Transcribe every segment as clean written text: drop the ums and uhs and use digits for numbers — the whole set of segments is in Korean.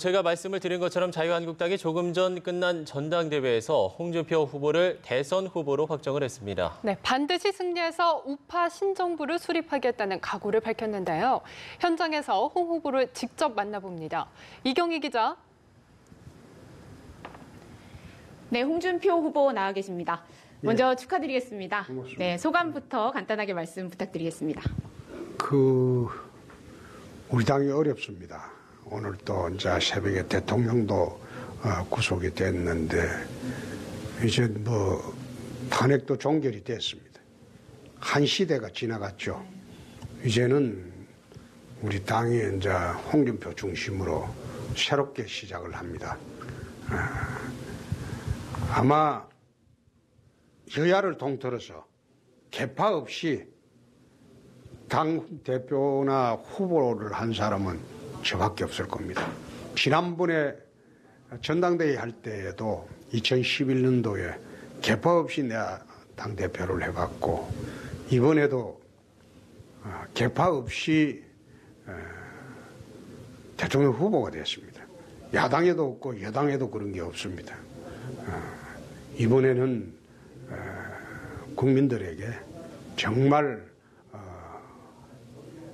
제가 말씀을 드린 것처럼 자유한국당이 조금 전 끝난 전당대회에서 홍준표 후보를 대선 후보로 확정을 했습니다. 네, 반드시 승리해서 우파 신정부를 수립하겠다는 각오를 밝혔는데요. 현장에서 홍 후보를 직접 만나봅니다. 이경희 기자. 네, 홍준표 후보 나와 계십니다. 먼저 축하드리겠습니다. 고맙습니다. 네, 소감부터 간단하게 말씀 부탁드리겠습니다. 우리 당이 어렵습니다. 오늘 또 이제 새벽에 대통령도 구속이 됐는데 이제 탄핵도 종결이 됐습니다. 한 시대가 지나갔죠. 이제는 우리 당이 이제 홍준표 중심으로 새롭게 시작을 합니다. 아마 여야를 통틀어서 계파 없이 당 대표나 후보를 한 사람은 저밖에 없을 겁니다. 지난번에 전당대회 할 때에도 2011년도에 계파 없이 내가 당 대표를 해봤고 이번에도 계파 없이 대통령 후보가 됐습니다. 야당에도 없고 여당에도 그런 게 없습니다. 이번에는 국민들에게 정말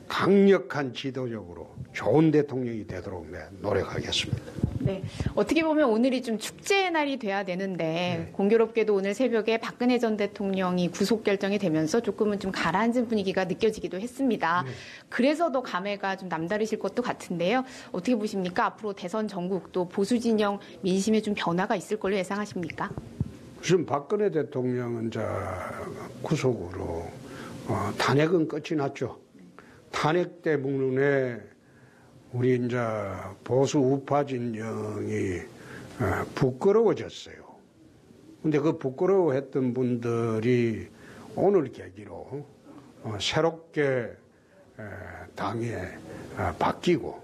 강력한 지도적으로 좋은 대통령이 되도록 노력하겠습니다. 네, 어떻게 보면 오늘이 좀 축제의 날이 돼야 되는데 공교롭게도 오늘 새벽에 박근혜 전 대통령이 구속 결정이 되면서 조금은 좀 가라앉은 분위기가 느껴지기도 했습니다. 그래서 더 감회가 좀 남다르실 것도 같은데요. 어떻게 보십니까? 앞으로 대선 전국 또 보수 진영 민심에 좀 변화가 있을 걸로 예상하십니까? 지금 박근혜 대통령은 구속으로 탄핵은 끝이 났죠. 탄핵 때문에 우리 이제 보수 우파 진영이 부끄러워졌어요. 근데 그 부끄러워했던 분들이 오늘 계기로 새롭게 당에 바뀌고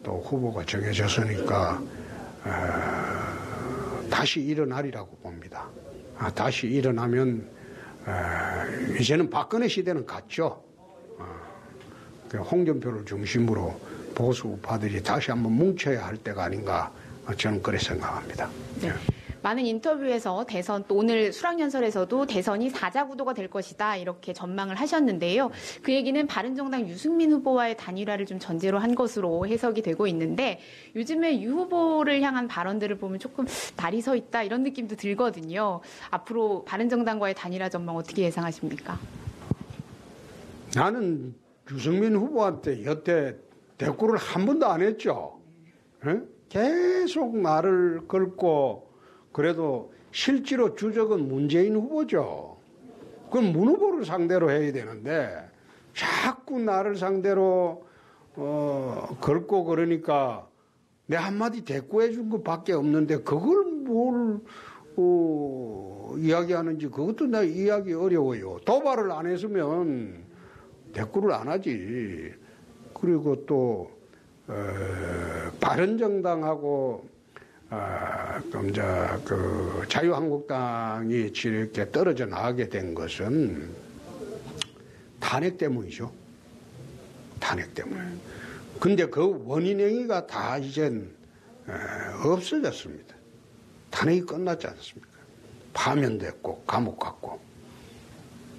또 후보가 정해졌으니까 다시 일어나리라고 봅니다. 다시 일어나면 이제는 박근혜 시대는 갔죠. 홍준표를 중심으로 보수 우파들이 다시 한번 뭉쳐야 할 때가 아닌가 저는 그렇게 생각합니다. 네. 많은 인터뷰에서 대선 또 오늘 수락연설에서도 대선이 사자구도가 될 것이다 이렇게 전망을 하셨는데요. 그 얘기는 바른정당 유승민 후보와의 단일화를 좀 전제로 한 것으로 해석이 되고 있는데 요즘에 유 후보를 향한 발언들을 보면 조금 날이 서 있다 이런 느낌도 들거든요. 앞으로 바른정당과의 단일화 전망 어떻게 예상하십니까? 나는 유승민 후보한테 여태 대꾸를 한 번도 안 했죠. 계속 말을 걸고 그래도 실제로 주적은 문재인 후보죠. 그건 문 후보를 상대로 해야 되는데 자꾸 나를 상대로 걸고 그러니까 내 한마디 대꾸해 준 것밖에 없는데 그걸 뭘 이야기하는지 그것도 나 이해하기 어려워요. 도발을 안 했으면 대꾸를 안 하지. 그리고 또 바른정당하고 자유한국당이 이렇게 떨어져 나가게 된 것은 탄핵 때문이죠. 탄핵 때문에. 근데 그 원인 행위가 다 이젠 없어졌습니다. 탄핵이 끝났지 않습니까? 파면됐고 감옥 갔고.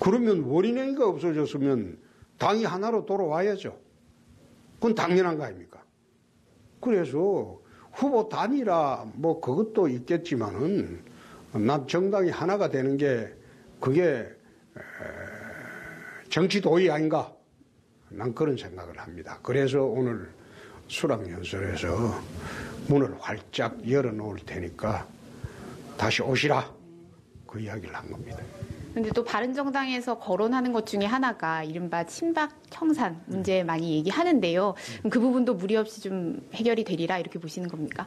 그러면 원인 행위가 없어졌으면 당이 하나로 돌아와야죠. 그건 당연한 거 아닙니까? 그래서 후보 단일화 그것도 있겠지만은 난 정당이 하나가 되는 게 그게 정치 도의 아닌가? 난 그런 생각을 합니다. 그래서 오늘 수락연설에서 문을 활짝 열어놓을 테니까 다시 오시라 그 이야기를 한 겁니다. 근데 또 바른정당에서 거론하는 것 중에 하나가 이른바 친박 청산 문제 많이 얘기하는데요. 그 부분도 무리 없이 좀 해결이 되리라 이렇게 보시는 겁니까?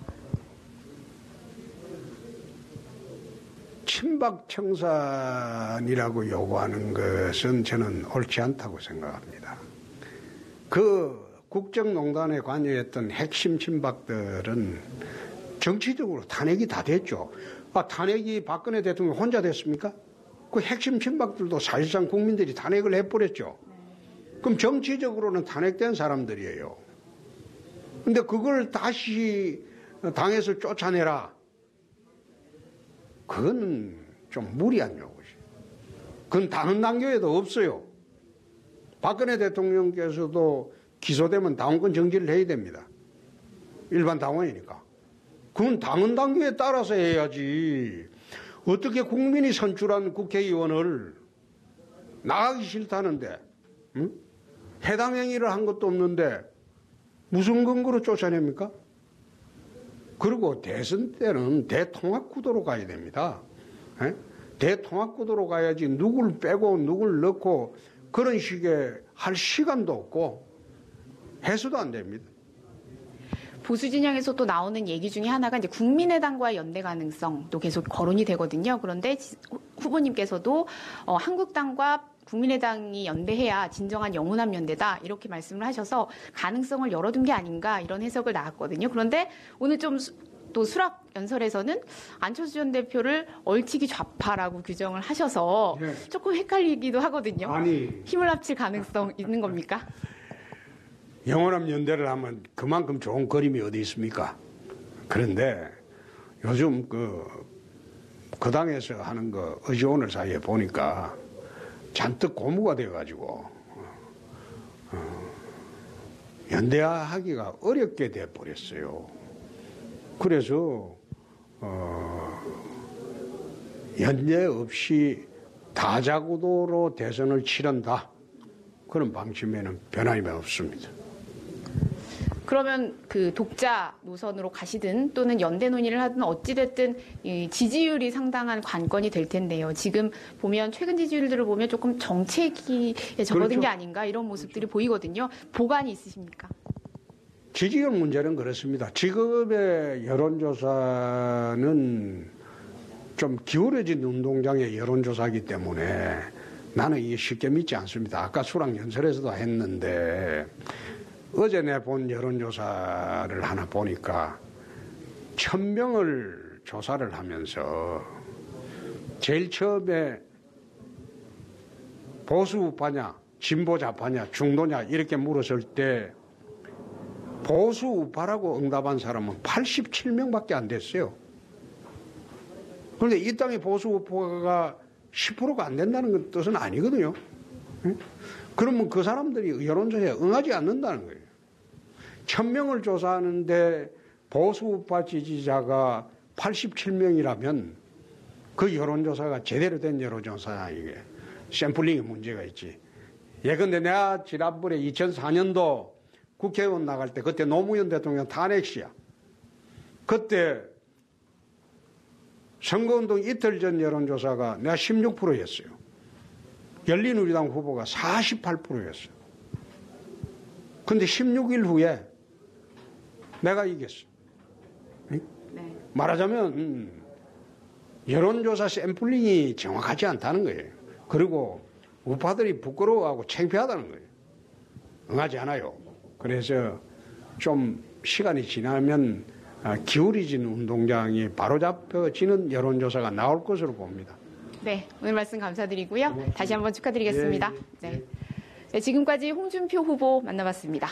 친박 청산이라고 요구하는 것은 저는 옳지 않다고 생각합니다. 그 국정농단에 관여했던 핵심 친박들은 정치적으로 탄핵이 다 됐죠. 탄핵이 박근혜 대통령 혼자 됐습니까? 그 핵심 친박들도 사실상 국민들이 탄핵을 해버렸죠. 그럼 정치적으로는 탄핵된 사람들이에요. 근데 그걸 다시 당에서 쫓아내라. 그건 좀 무리한 요구지. 그건 다른 당교에도 없어요. 박근혜 대통령께서도 기소되면 당원권 정지를 해야 됩니다. 일반 당원이니까. 그건 당헌 당규에 따라서 해야지. 어떻게 국민이 선출한 국회의원을 나가기 싫다는데, 응? 해당 행위를 한 것도 없는데 무슨 근거로 쫓아냅니까? 그리고 대선 때는 대통합 구도로 가야 됩니다. 에? 대통합 구도로 가야지 누굴 빼고 누굴 넣고 그런 식의 할 시간도 없고 해서도 안 됩니다. 보수 진영에서 또 나오는 얘기 중에 하나가 이제 국민의당과의 연대 가능성도 계속 거론이 되거든요. 그런데 후보님께서도 한국당과 국민의당이 연대해야 진정한 영원한 연대다 이렇게 말씀을 하셔서 가능성을 열어둔 게 아닌가 이런 해석을 나왔거든요. 그런데 오늘 좀 또 수락 연설에서는 안철수 전 대표를 얼치기 좌파라고 규정을 하셔서 네. 조금 헷갈리기도 하거든요. 아니, 힘을 합칠 가능성 있는 겁니까? 영원한 연대를 하면 그만큼 좋은 그림이 어디 있습니까? 그런데 요즘 그 당에서 하는 거 어제오늘 사이에 보니까 잔뜩 고무가 돼가지고 연대하기가 어렵게 돼버렸어요. 그래서 연대 없이 다자구도로 대선을 치른다. 그런 방침에는 변함이 없습니다. 그러면 그 독자 노선으로 가시든 또는 연대 논의를 하든 어찌됐든 이 지지율이 상당한 관건이 될 텐데요. 지금 보면 최근 지지율들을 보면 조금 정체기에 접어든 그렇죠. 게 아닌가 이런 모습들이 보이거든요. 보관이 있으십니까? 지지율 문제는 그렇습니다. 지금의 여론조사는 좀 기울어진 운동장의 여론조사이기 때문에 나는 이게 쉽게 믿지 않습니다. 아까 수락연설에서도 했는데 어제 내 본 여론조사를 하나 보니까 1000명을 조사를 하면서 제일 처음에 보수 우파냐, 진보 좌파냐, 중도냐 이렇게 물었을 때 보수 우파라고 응답한 사람은 87명밖에 안 됐어요. 그런데 이 땅의 보수 우파가 10%가 안 된다는 뜻은 아니거든요. 그러면 그 사람들이 여론조사에 응하지 않는다는 거예요. 1000명을 조사하는데 보수 우파 지지자가 87명이라면 그 여론조사가 제대로 된 여론조사야 이게. 샘플링에 문제가 있지. 예컨대 내가 지난번에 2004년도 국회의원 나갈 때 그때 노무현 대통령 탄핵시야. 그때 선거운동 이틀 전 여론조사가 내가 16%였어요. 열린우리당 후보가 48%였어요. 근데 16일 후에 내가 이겼어. 네. 말하자면 여론조사 샘플링이 정확하지 않다는 거예요. 그리고 우파들이 부끄러워하고 창피하다는 거예요. 응하지 않아요. 그래서 좀 시간이 지나면 기울어진 운동장이 바로잡혀지는 여론조사가 나올 것으로 봅니다. 네, 오늘 말씀 감사드리고요. 다시 한번 축하드리겠습니다. 네. 네, 지금까지 홍준표 후보 만나봤습니다.